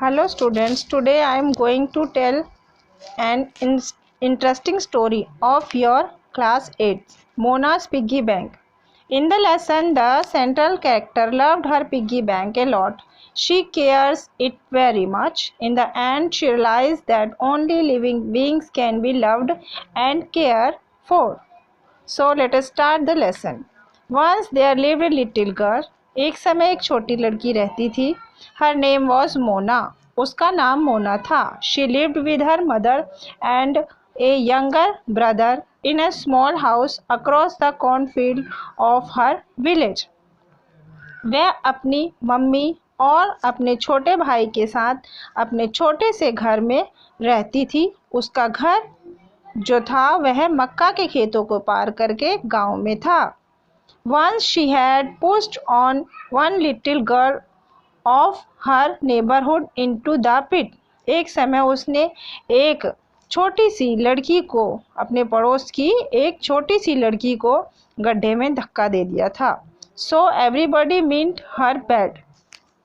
Hello students, today I am going to tell an interesting story of your class 8, Mona's Piggy Bank. In the lesson, the central character loved her piggy bank a lot. She cares it very much. In the end, she realized that only living beings can be loved and cared for. So let us start the lesson. Once there lived a little girl. एक समय एक छोटी लड़की रहती थी. Her name was Mona. उसका नाम मोना था. She lived with her mother and a younger brother in a small house across the cornfield of her village. वह अपनी मम्मी और अपने छोटे भाई के साथ अपने छोटे से घर में रहती थी. उसका घर जो था वह मक्का के खेतों को पार करके गांव में था. Once she had pushed on one little girl of her neighborhood into the pit. एक समय उसने एक छोटी सी लड़की को, अपने पड़ोस की एक छोटी सी लड़की को गड्ढे में धक्का दे दिया था. So everybody meant her bad.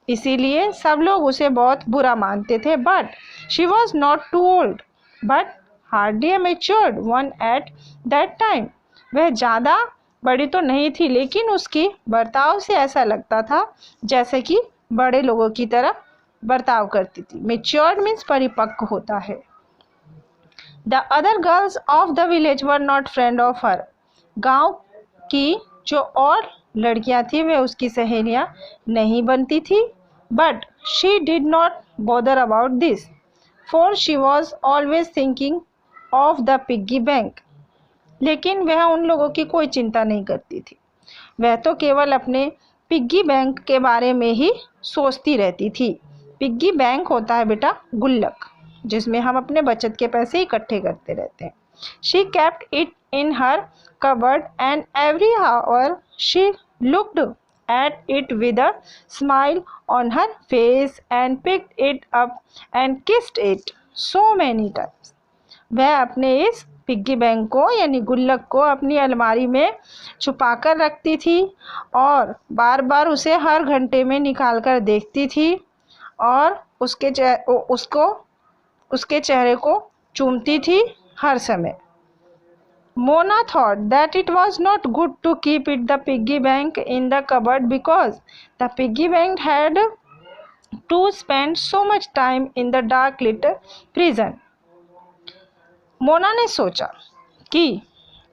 इसीलिए सब लोग उसे बहुत बुरा मानते थे. But she was not too old, but hardly a matured one at that time. वह ज़्यादा बड़ी तो नहीं थी, लेकिन उसकी बर्ताव से ऐसा लगता था जैसे कि बड़े लोगों की तरह बर्ताव करती थी. Matured means परिपक्व होता है. The other girls of the village were not friend of her. गांव की जो और लड़कियां थी वे उसकी सहेलियां नहीं बनती थी. But she did not bother about this, for she was always thinking of the piggy bank. लेकिन वह उन लोगों की कोई चिंता नहीं करती थी. वह तो केवल अपने पिग्गी बैंक के बारे में ही सोचती रहती थी. पिग्गी बैंक होता है बेटा गुल्लक, जिसमें हम अपने बचत के पैसे इकट्ठे करते रहते हैं. She kept it in her cupboard and every hour she looked at it with a smile on her face and picked it up and kissed it so many times. वह अपने इस पिग्गी बैंक को यानी गुल्लक को अपनी अलमारी में छुपा कर रखती थी और बार बार उसे हर घंटे में निकाल कर देखती थी और उसके चेहरे को चूमती थी हर समय. Mona thought that it was not good to keep it the piggy bank in the cupboard because the piggy bank had to spend so much time in the dark little prison. Mona ने सोचा कि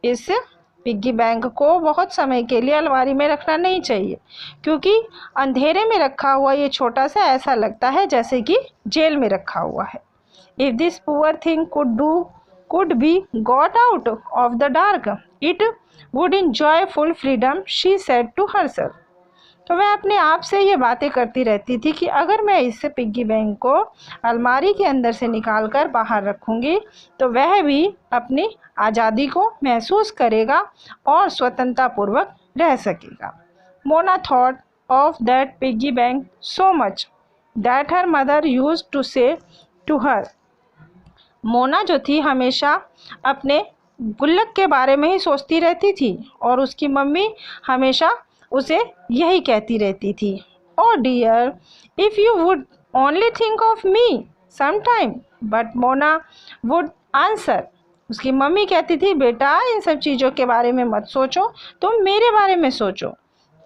इस piggy bank को बहुत समय के लिए अलमारी में रखना नहीं चाहिए, क्योंकि अंधेरे में रखा हुआ ये छोटा सा ऐसा लगता है जैसे कि जेल में रखा हुआ है. If this poor thing could be got out of the dark, it would enjoy full freedom, she said to herself. तो वह अपने आप से ये बातें करती रहती थी कि अगर मैं इस पिग्गी बैंक को अलमारी के अंदर से निकाल कर बाहर रखूँगी तो वह भी अपनी आज़ादी को महसूस करेगा और स्वतंत्रतापूर्वक रह सकेगा. Mona thought of that piggy bank so much that her mother used to say to her. Mona जो थी हमेशा अपने गुल्लक के बारे में ही सोचती रहती थी और उसकी मम्मी हमेशा उसे यही कहती रहती थी. Oh dear, if you would only think of me sometime. But Mona would answer. उसकी मम्मी कहती थी बेटा इन सब चीज़ों के बारे में मत सोचो, तुम मेरे बारे में सोचो.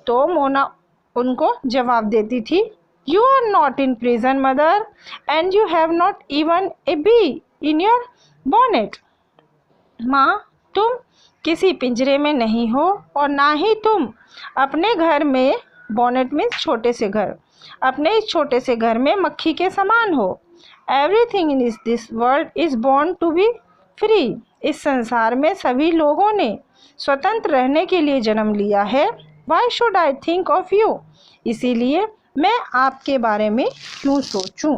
तो मोना उनको जवाब देती थी You are not in prison, mother, and you have not even a bee in your bonnet. माँ, तुम किसी पिंजरे में नहीं हो और ना ही तुम अपने घर में, बोनेट में छोटे से घर, अपने इस छोटे से घर में मक्खी के समान हो. Everything in this world is born to be free. इस संसार में सभी लोगों ने स्वतंत्र रहने के लिए जन्म लिया है. Why should I think of you. इसीलिए मैं आपके बारे में क्यों सोचूं.